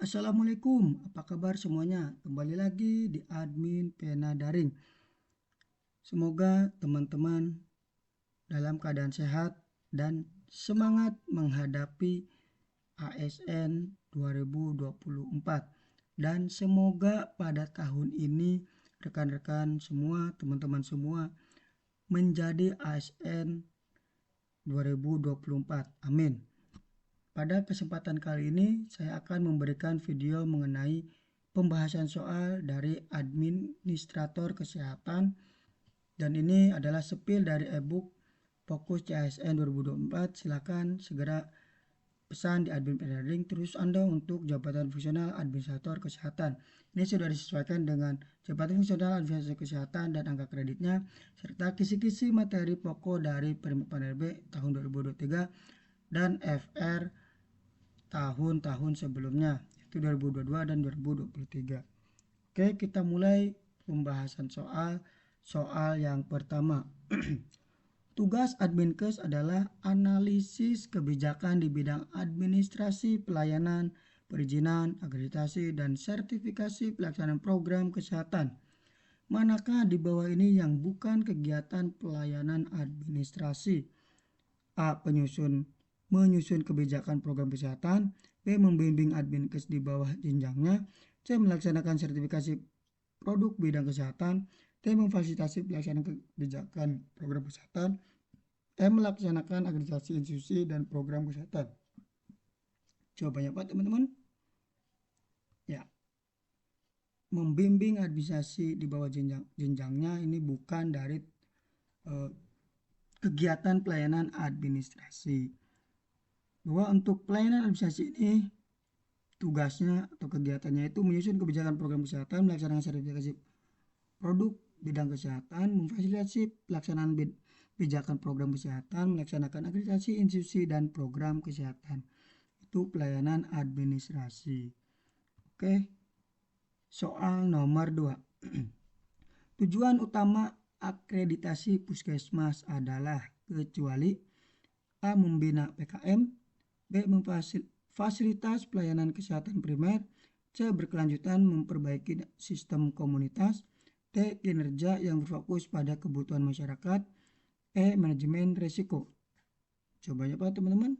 Assalamualaikum, apa kabar semuanya? Kembali lagi di admin Pena Daring. Semoga teman-teman dalam keadaan sehat dan semangat menghadapi ASN 2024. Dan semoga pada tahun ini rekan-rekan semua, teman-teman semua menjadi ASN 2024. Amin. Pada kesempatan kali ini saya akan memberikan video mengenai pembahasan soal dari administrator kesehatan, dan ini adalah sepil dari ebook Fokus CASN 2024. Silakan segera pesan di admin Pendaring terus Anda untuk jabatan fungsional administrator kesehatan. Ini sudah disesuaikan dengan jabatan fungsional administrator kesehatan dan angka kreditnya serta kisi-kisi materi pokok dari Permen RB tahun 2023 dan FR tahun-tahun sebelumnya, yaitu 2022 dan 2023. Oke, kita mulai pembahasan soal yang pertama. Tugas Adminkes adalah analisis kebijakan di bidang administrasi, pelayanan, perizinan, akreditasi, dan sertifikasi pelaksanaan program kesehatan. Manakah di bawah ini yang bukan kegiatan pelayanan administrasi? A. Menyusun kebijakan program kesehatan. B. Membimbing Adminkes di bawah jenjangnya. C. Melaksanakan sertifikasi produk bidang kesehatan. D. Memfasilitasi pelaksanaan kebijakan program kesehatan. E. Melaksanakan akreditasi institusi dan program kesehatan. Jawabannya apa teman-teman? Ya, membimbing administrasi di bawah jenjangnya ini bukan dari kegiatan pelayanan administrasi. Bahwa untuk pelayanan administrasi ini tugasnya atau kegiatannya itu menyusun kebijakan program kesehatan, melaksanakan sertifikasi produk bidang kesehatan, memfasilitasi pelaksanaan kebijakan program kesehatan, melaksanakan akreditasi institusi dan program kesehatan. Itu pelayanan administrasi. Oke. Soal nomor 2. Tujuan utama akreditasi puskesmas adalah kecuali A. Membina PKM, B. Memfasilitas pelayanan kesehatan primer, C. Berkelanjutan memperbaiki sistem komunitas, D. Kinerja yang berfokus pada kebutuhan masyarakat, E. Manajemen risiko. Coba apa teman-teman?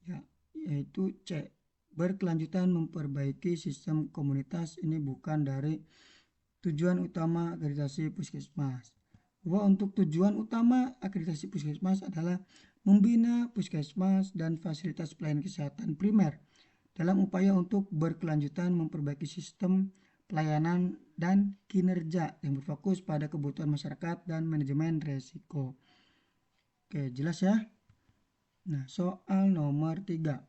Ya, yaitu C. Berkelanjutan memperbaiki sistem komunitas. Ini bukan dari tujuan utama akreditasi puskesmas. Bahwa untuk tujuan utama akreditasi puskesmas adalah membina puskesmas dan fasilitas pelayanan kesehatan primer dalam upaya untuk berkelanjutan memperbaiki sistem pelayanan dan kinerja yang berfokus pada kebutuhan masyarakat dan manajemen resiko. Oke, jelas ya? Nah, soal nomor 3.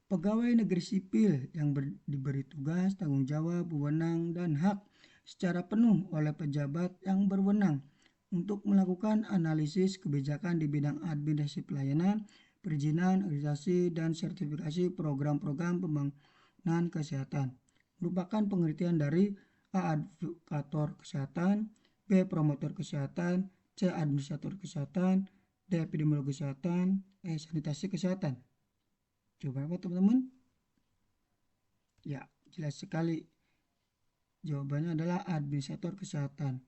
Pegawai negeri sipil yang diberi tugas, tanggung jawab, wewenang, dan hak secara penuh oleh pejabat yang berwenang untuk melakukan analisis kebijakan di bidang administrasi pelayanan, perizinan, akreditasi, dan sertifikasi program-program pembangunan kesehatan. Merupakan pengertian dari A. Advokator kesehatan, B. Promotor kesehatan, C. Administrator kesehatan, D. Epidemiolog kesehatan, E. Sanitasi kesehatan. Coba apa teman-teman? Ya, jelas sekali. Jawabannya adalah administrator kesehatan.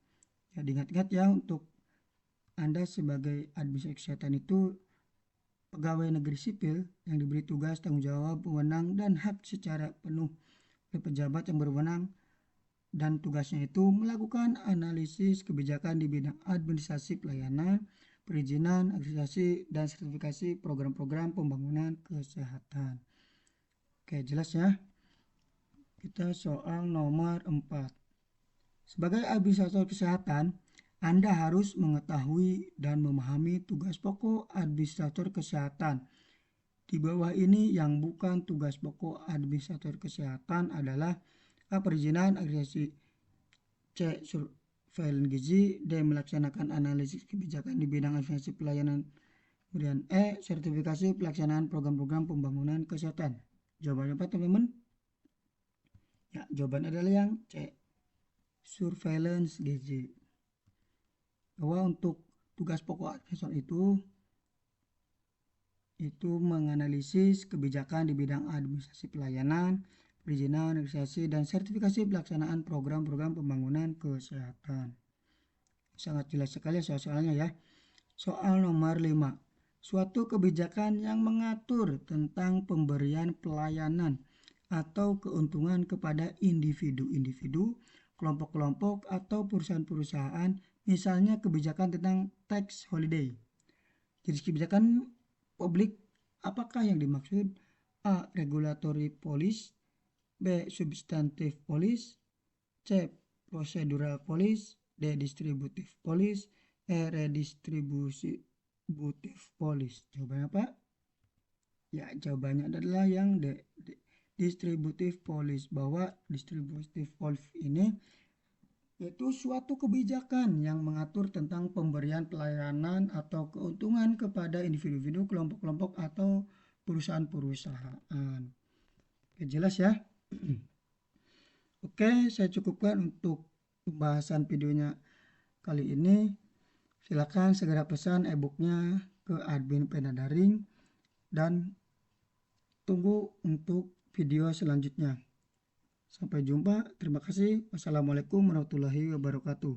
Ya, diingat-ingat ya, untuk Anda sebagai administrator kesehatan itu pegawai negeri sipil yang diberi tugas, tanggung jawab, wewenang, dan hak secara penuh oleh pejabat yang berwenang, dan tugasnya itu melakukan analisis kebijakan di bidang administrasi pelayanan, perizinan, akreditasi, dan sertifikasi program-program pembangunan kesehatan. Oke, jelas ya? Kita soal nomor 4. Sebagai administrator kesehatan, Anda harus mengetahui dan memahami tugas pokok administrator kesehatan. Di bawah ini yang bukan tugas pokok administrator kesehatan adalah A. Perizinan, akreditasi, C. Surveillance gizi, D. Melaksanakan analisis kebijakan di bidang administrasi pelayanan, kemudian E. Sertifikasi pelaksanaan program-program pembangunan kesehatan. Jawabannya apa teman-teman? Ya, jawaban adalah yang C. Surveillance gizi. Bahwa untuk tugas pokok administrator itu itu menganalisis kebijakan di bidang administrasi pelayanan, perizinan, registrasi, dan sertifikasi pelaksanaan program-program pembangunan kesehatan. Sangat jelas sekali soal-soalnya ya. Soal nomor 5. Suatu kebijakan yang mengatur tentang pemberian pelayanan atau keuntungan kepada individu-individu, kelompok-kelompok, atau perusahaan-perusahaan, misalnya kebijakan tentang tax holiday. Jenis kebijakan publik apakah yang dimaksud? A. Regulatory policy, B. Substantive policy, C. Procedural policy, D. Distributive policy, E. Redistributive policy. Jawabannya apa? Ya, jawabannya adalah yang D. Distributive policy. Bahwa distributive policy ini yaitu suatu kebijakan yang mengatur tentang pemberian pelayanan atau keuntungan kepada individu-individu, kelompok-kelompok, atau perusahaan-perusahaan. Oke, jelas ya? Oke, saya cukupkan untuk pembahasan videonya kali ini. Silakan segera pesan e-booknya ke admin Pena Daring dan tunggu untuk video selanjutnya. Sampai jumpa. Terima kasih. Wassalamualaikum warahmatullahi wabarakatuh.